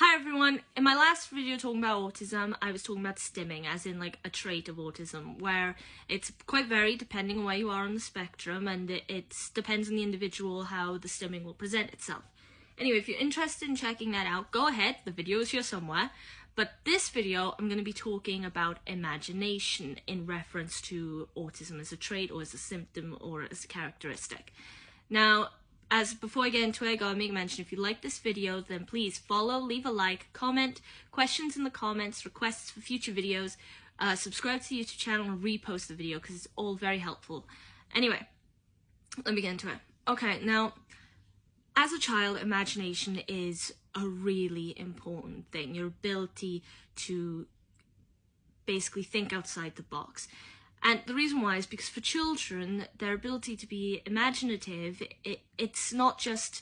Hi everyone, in my last video talking about autism, I was talking about stimming, as in like a trait of autism, where it's quite varied depending on where you are on the spectrum, and it depends on the individual how the stimming will present itself. Anyway, if you're interested in checking that out, go ahead, the video is here somewhere. But this video, I'm going to be talking about imagination in reference to autism as a trait or as a symptom or as a characteristic. Now, before I get into it, I gotta make a mention, if you like this video, then please follow, leave a like, comment, questions in the comments, requests for future videos, subscribe to the YouTube channel and repost the video because it's all very helpful. Anyway, let me get into it. Okay, now, as a child, imagination is a really important thing. Your ability to basically think outside the box. And the reason why is because for children, their ability to be imaginative, it's not just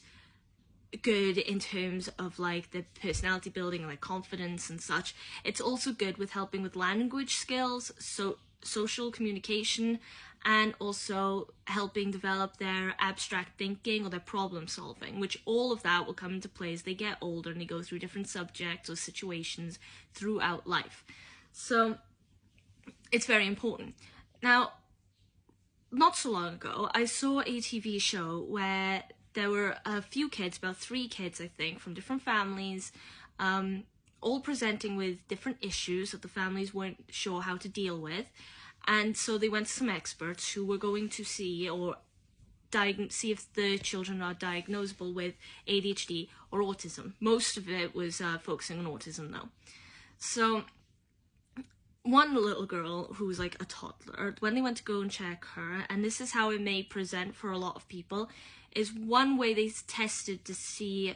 good in terms of like the personality building, like confidence and such. It's also good with helping with language skills, social communication, and also helping develop their abstract thinking or their problem solving, which all of that will come into play as they get older and they go through different subjects or situations throughout life. So it's very important. Now, not so long ago, I saw a TV show where there were a few kids, about 3 kids, I think, from different families, all presenting with different issues that the families weren't sure how to deal with. And so they went to some experts who were going to see if the children are diagnosable with ADHD or autism. Most of it was focusing on autism, though. So one little girl who was like a toddler, when they went to go and check her, and this is how it may present for a lot of people, is one way they tested to see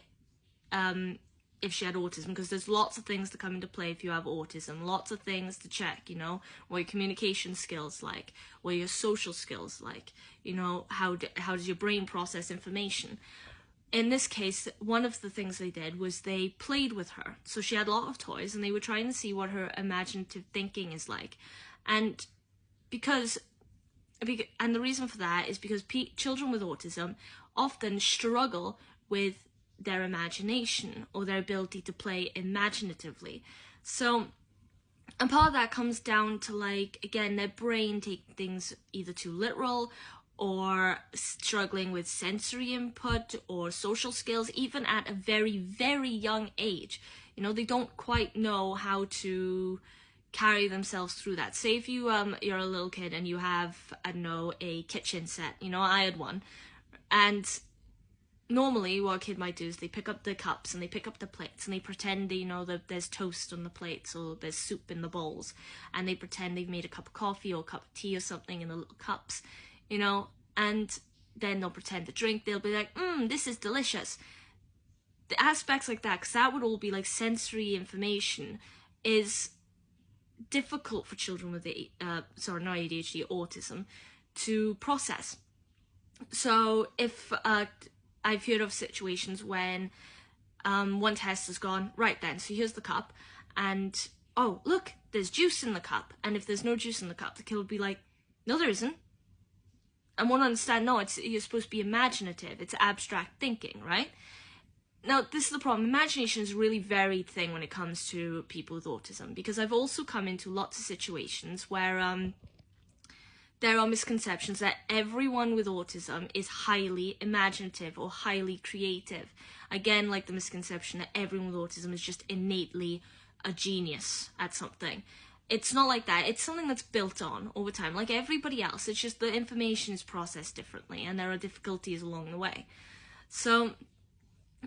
if she had autism, because there's lots of things that come into play if you have autism, lots of things to check, you know, what your communication skills like, what your social skills like, you know, how does your brain process information. In this case, one of the things they did was they played with her. So she had a lot of toys and they were trying to see what her imaginative thinking is like. And the reason for that is because children with autism often struggle with their imagination or their ability to play imaginatively. So, and part of that comes down to, like, again, their brain taking things either too literal or struggling with sensory input or social skills, even at a very, very young age. You know, they don't quite know how to carry themselves through that. Say if you're a little kid and you have, I don't know, a kitchen set, you know, I had one, and normally what a kid might do is they pick up the cups and they pick up the plates and they pretend they know that there's toast on the plates or there's soup in the bowls, and they pretend they've made a cup of coffee or a cup of tea or something in the little cups, you know, and then they'll pretend to drink. They'll be like, this is delicious. The aspects like that, because that would all be like sensory information, is difficult for children with not ADHD, autism, to process. So if I've heard of situations when one test has gone, right then, so here's the cup, and oh, look, there's juice in the cup, and if there's no juice in the cup, the kid would be like, no, there isn't. And won't understand, no, you're supposed to be imaginative, it's abstract thinking, right? Now, this is the problem. Imagination is a really varied thing when it comes to people with autism, because I've also come into lots of situations where there are misconceptions that everyone with autism is highly imaginative or highly creative. Again, like the misconception that everyone with autism is just innately a genius at something. It's not like that. It's something that's built on over time, like everybody else. It's just the information is processed differently and there are difficulties along the way. So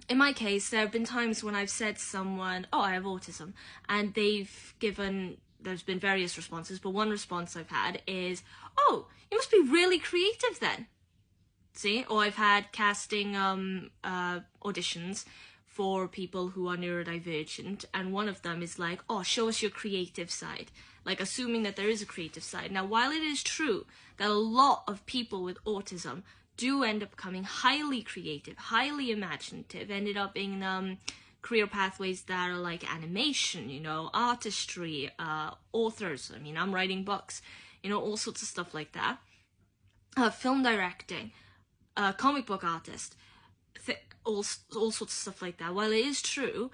in my case, there have been times when I've said to someone, oh, I have autism, and there's been various responses, but one response I've had is, oh, you must be really creative then. See? Or I've had casting auditions for people who are neurodivergent, and one of them is like, oh, show us your creative side, like assuming that there is a creative side. Now, while it is true that a lot of people with autism do end up becoming highly creative, highly imaginative, ended up in career pathways that are like animation, you know, artistry, authors, I mean, I'm writing books, you know, all sorts of stuff like that, film directing, comic book artist, all sorts of stuff like that. While it is true,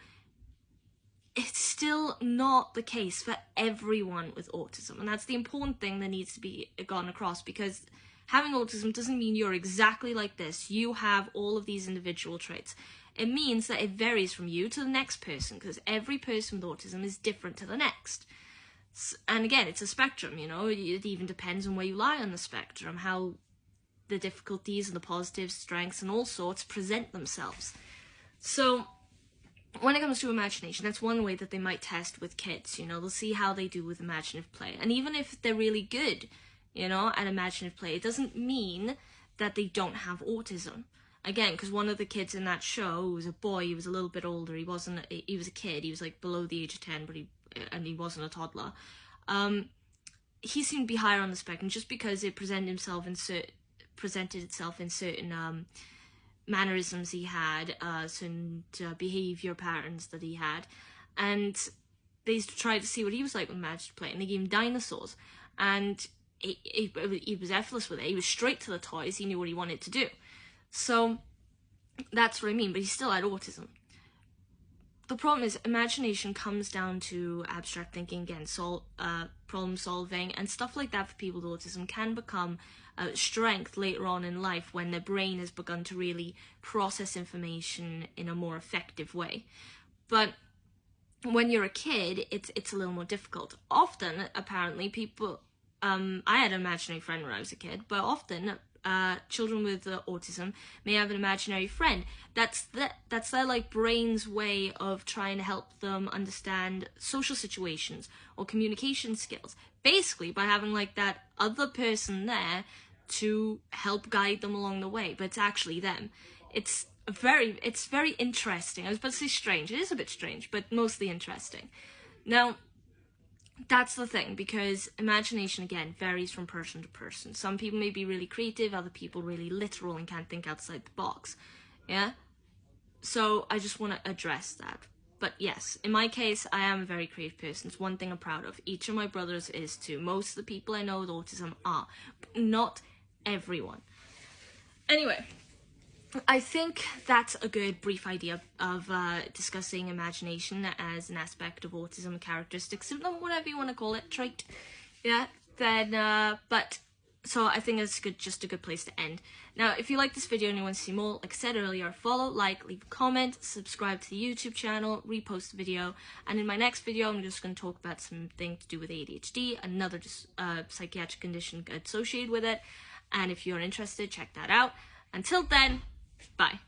it's still not the case for everyone with autism. And that's the important thing that needs to be gone across, because having autism doesn't mean you're exactly like this. You have all of these individual traits. It means that it varies from you to the next person, because every person with autism is different to the next. And again, it's a spectrum, you know, it even depends on where you lie on the spectrum, how the difficulties and the positives, strengths, and all sorts present themselves. So when it comes to imagination, that's one way that they might test with kids, you know, they'll see how they do with imaginative play. And even if they're really good, you know, at imaginative play, it doesn't mean that they don't have autism. Again, because one of the kids in that show was a boy, he was a little bit older, he was a kid, he was like below the age of 10, but he wasn't a toddler. He seemed to be higher on the spectrum just because it presented itself in certain mannerisms he had, certain behavior patterns that he had, and they tried to see what he was like with imaginative play, and they gave him dinosaurs, and he was effortless with it. He was straight to the toys. He knew what he wanted to do. So that's what I mean, but he still had autism. The problem is imagination comes down to abstract thinking, again, problem solving, and stuff like that for people with autism can become a strength later on in life when their brain has begun to really process information in a more effective way. But when you're a kid, it's a little more difficult. Often, apparently, people... I had an imaginary friend when I was a kid, but often children with autism may have an imaginary friend. That's their like brain's way of trying to help them understand social situations or communication skills, basically by having like that other person there to help guide them along the way, but it's actually them. It's very interesting. I was about to say strange. It is a bit strange, but mostly interesting. Now, that's the thing, because imagination, again, varies from person to person. Some people may be really creative, other people really literal and can't think outside the box. Yeah? So I just want to address that. But yes, in my case, I am a very creative person. It's one thing I'm proud of. Each of my brothers is too. Most of the people I know with autism are, but not everyone. Anyway, I think that's a good brief idea of discussing imagination as an aspect of autism, characteristic, symptom, whatever you want to call it, trait. Yeah, then, but, so I think it's just a good place to end. Now, if you like this video and you want to see more, like I said earlier, follow, like, leave a comment, subscribe to the YouTube channel, repost the video, and in my next video, I'm just going to talk about something to do with ADHD, another psychiatric condition associated with it, and if you're interested, check that out. Until then, bye.